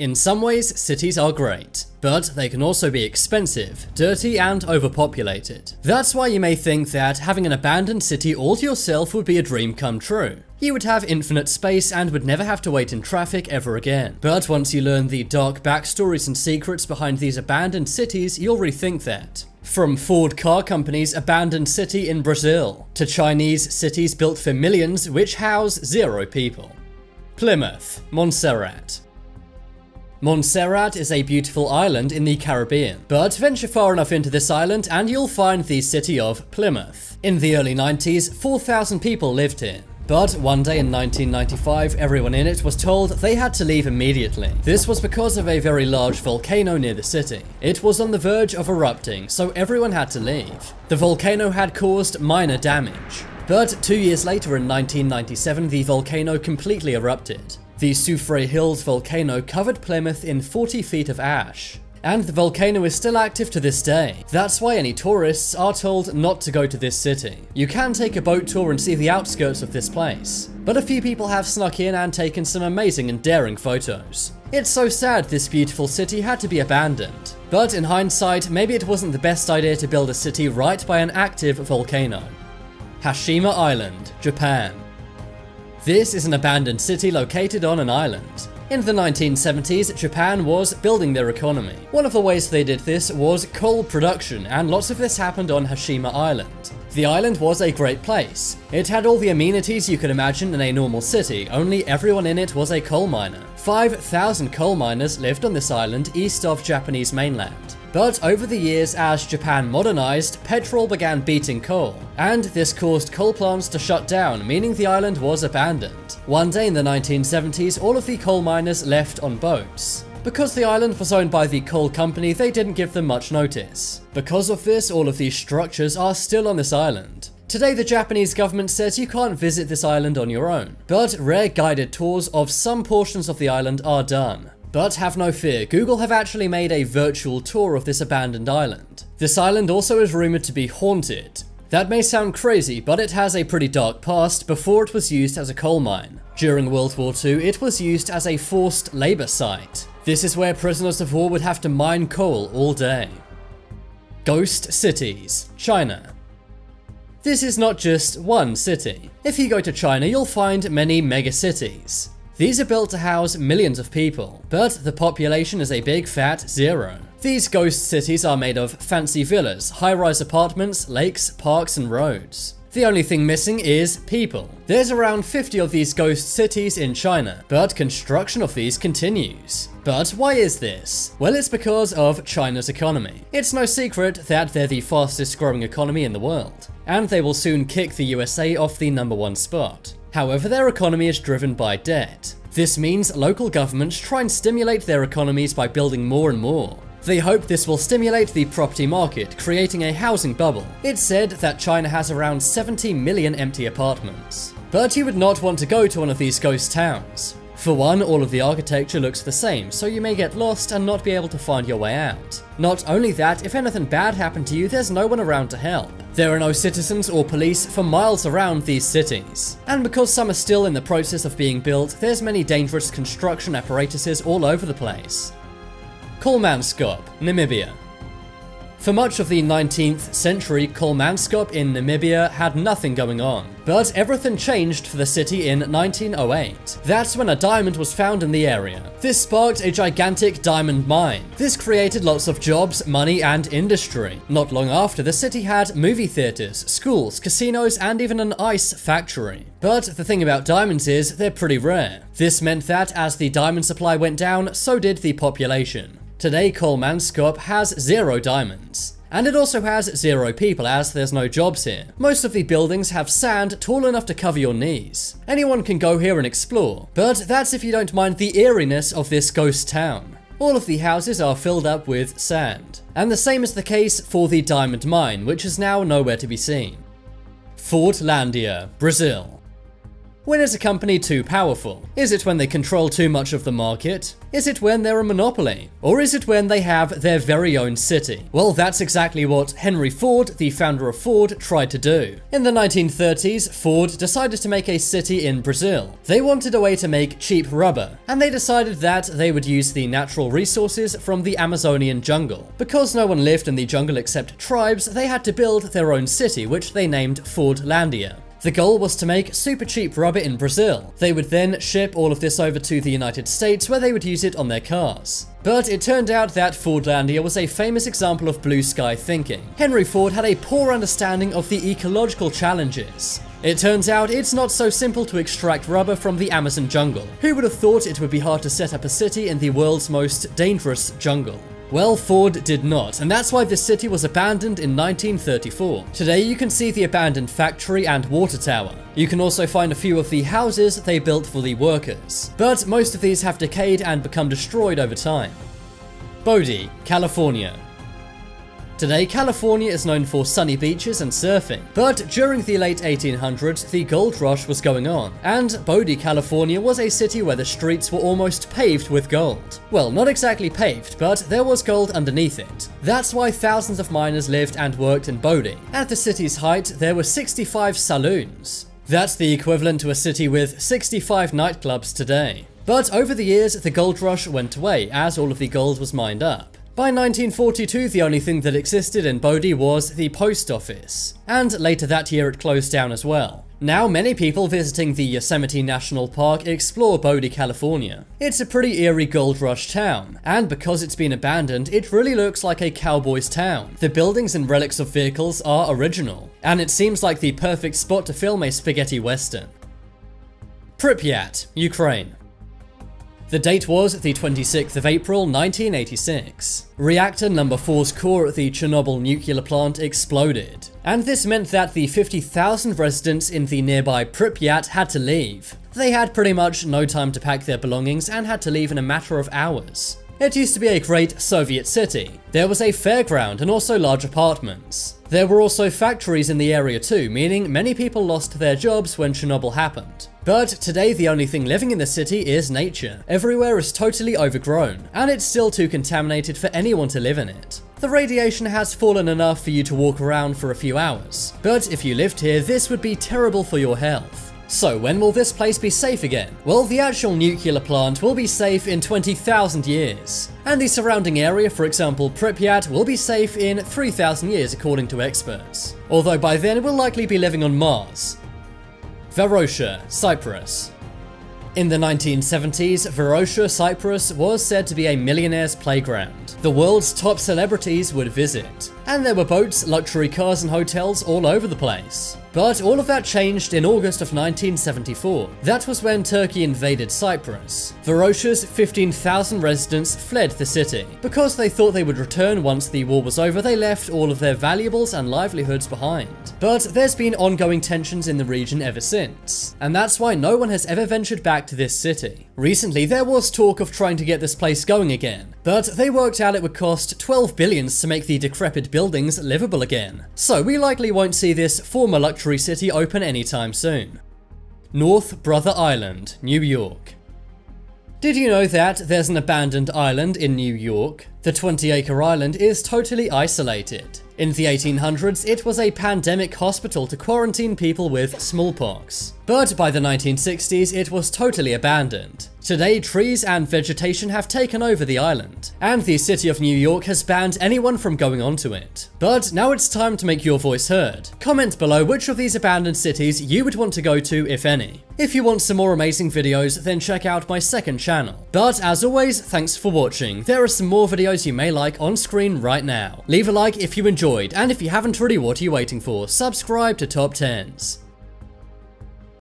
In some ways, cities are great, but they can also be expensive, dirty, and overpopulated. That's why you may think that having an abandoned city all to yourself would be a dream come true. You would have infinite space and would never have to wait in traffic ever again. But once you learn the dark backstories and secrets behind these abandoned cities, you'll rethink that. From Ford Car Company's abandoned city in Brazil, to Chinese cities built for millions which house 0 people. Plymouth, Montserrat. Montserrat is a beautiful island in the Caribbean, but venture far enough into this island and you'll find the city of Plymouth. In the early 90s, 4,000 people lived here. But one day in 1995, everyone in it was told they had to leave immediately. This was because of a very large volcano near the city. It was on the verge of erupting, so everyone had to leave. The volcano had caused minor damage. But 2 years later in 1997, the volcano completely erupted. The Soufriere Hills volcano covered Plymouth in 40 feet of ash. And the volcano is still active to this day. That's why any tourists are told not to go to this city. You can take a boat tour and see the outskirts of this place, but a few people have snuck in and taken some amazing and daring photos. It's so sad this beautiful city had to be abandoned, but in hindsight, maybe it wasn't the best idea to build a city right by an active volcano. Hashima Island, Japan. This is an abandoned city located on an island. In the 1970s, Japan was building their economy. One of the ways they did this was coal production, and lots of this happened on Hashima Island. The island was a great place. It had all the amenities you could imagine in a normal city, only everyone in it was a coal miner. 5,000 coal miners lived on this island east of Japanese mainland. But over the years, as Japan modernized, petrol began beating coal, and this caused coal plants to shut down, meaning the island was abandoned. One day in the 1970s, all of the coal miners left on boats. Because the island was owned by the coal company, they didn't give them much notice. Because of this, all of these structures are still on this island. Today, the Japanese government says you can't visit this island on your own, but rare guided tours of some portions of the island are done. But have no fear, Google have actually made a virtual tour of this abandoned island. This island also is rumored to be haunted. That may sound crazy, but it has a pretty dark past before it was used as a coal mine. During World War II, it was used as a forced labor site. This is where prisoners of war would have to mine coal all day. Ghost cities, China. This is not just one city. If you go to China, you'll find many megacities. These are built to house millions of people, but the population is a big fat 0. These ghost cities are made of fancy villas, high-rise apartments, lakes, parks, and roads. The only thing missing is people. There's around 50 of these ghost cities in China, but construction of these continues. But why is this? Well, it's because of China's economy. It's no secret that they're the fastest growing economy in the world, and they will soon kick the USA off the #1 spot. However, their economy is driven by debt. This means local governments try and stimulate their economies by building more and more. They hope this will stimulate the property market, creating a housing bubble. It's said that China has around 70 million empty apartments. But you would not want to go to one of these ghost towns. For one, all of the architecture looks the same, so you may get lost and not be able to find your way out. Not only that, if anything bad happened to you, there's no one around to help. There are no citizens or police for miles around these cities. And because some are still in the process of being built, there's many dangerous construction apparatuses all over the place. Kolmanskop, Namibia. For much of the 19th century, Kolmanskop in Namibia had nothing going on. But everything changed for the city in 1908. That's when a diamond was found in the area. This sparked a gigantic diamond mine. This created lots of jobs, money, and industry. Not long after, the city had movie theaters, schools, casinos, and even an ice factory. But the thing about diamonds is they're pretty rare. This meant that as the diamond supply went down, so did the population. Today, Kolmanskop has 0 diamonds. And it also has 0 people, as there's no jobs here. Most of the buildings have sand tall enough to cover your knees. Anyone can go here and explore, but that's if you don't mind the eeriness of this ghost town. All of the houses are filled up with sand. And the same is the case for the diamond mine, which is now nowhere to be seen. Fordlandia, Brazil. When is a company too powerful? Is it when they control too much of the market? Is it when they're a monopoly? Or is it when they have their very own city? Well, that's exactly what Henry Ford, the founder of Ford, tried to do. In the 1930s, Ford decided to make a city in Brazil. They wanted a way to make cheap rubber, and they decided that they would use the natural resources from the Amazonian jungle. Because no one lived in the jungle except tribes, they had to build their own city, which they named Fordlandia. The goal was to make super cheap rubber in Brazil. They would then ship all of this over to the United States, where they would use it on their cars. But it turned out that Fordlandia was a famous example of blue sky thinking. Henry Ford had a poor understanding of the ecological challenges. It turns out it's not so simple to extract rubber from the Amazon jungle. Who would have thought it would be hard to set up a city in the world's most dangerous jungle? Well, Ford did not, and that's why this city was abandoned in 1934. Today you can see the abandoned factory and water tower. You can also find a few of the houses they built for the workers, but most of these have decayed and become destroyed over time. Bodie, California. Today, California is known for sunny beaches and surfing, but during the late 1800s, the gold rush was going on, and Bodie, California was a city where the streets were almost paved with gold. Well, not exactly paved, but there was gold underneath it. That's why thousands of miners lived and worked in Bodie. At the city's height, there were 65 saloons. That's the equivalent to a city with 65 nightclubs today. But over the years, the gold rush went away as all of the gold was mined up. By 1942, the only thing that existed in Bodie was the post office, and later that year it closed down as well. Now many people visiting the Yosemite National Park explore Bodie, California. It's a pretty eerie gold rush town, and because it's been abandoned, it really looks like a cowboy's town. The buildings and relics of vehicles are original, and it seems like the perfect spot to film a spaghetti western. Pripyat, Ukraine. The date was the 26th of April 1986. Reactor number 4's core at the Chernobyl nuclear plant exploded, and this meant that the 50,000 residents in the nearby Pripyat had to leave. They had pretty much no time to pack their belongings and had to leave in a matter of hours. It used to be a great Soviet city. There was a fairground and also large apartments. There were also factories in the area too, meaning many people lost their jobs when Chernobyl happened. But today the only thing living in the city is nature. Everywhere is totally overgrown, and it's still too contaminated for anyone to live in it. The radiation has fallen enough for you to walk around for a few hours, but if you lived here, this would be terrible for your health. So when will this place be safe again? Well, the actual nuclear plant will be safe in 20,000 years. And the surrounding area, for example Pripyat, will be safe in 3,000 years according to experts. Although by then we'll likely be living on Mars. Varosha, Cyprus. In the 1970s, Varosha, Cyprus was said to be a millionaire's playground. The world's top celebrities would visit, and there were boats, luxury cars and hotels all over the place. But all of that changed in August of 1974. That was when Turkey invaded Cyprus. Varosha's 15,000 residents fled the city. Because they thought they would return once the war was over, they left all of their valuables and livelihoods behind. But there's been ongoing tensions in the region ever since, and that's why no one has ever ventured back to this city. Recently, there was talk of trying to get this place going again, but they worked out it would cost 12 billion to make the decrepit buildings livable again. So we likely won't see this former luxury city open anytime soon. North Brother Island, New York. Did you know that there's an abandoned island in New York? The 20-acre island is totally isolated. In the 1800s, it was a pandemic hospital to quarantine people with smallpox. But by the 1960s, it was totally abandoned. Today, trees and vegetation have taken over the island, and the city of New York has banned anyone from going onto it. But now it's time to make your voice heard. Comment below which of these abandoned cities you would want to go to, if any. If you want some more amazing videos, then check out my second channel. But as always, thanks for watching. There are some more videos you may like on screen right now. Leave a like if you enjoyed, and if you haven't already, what are you waiting for? Subscribe to Top 10s.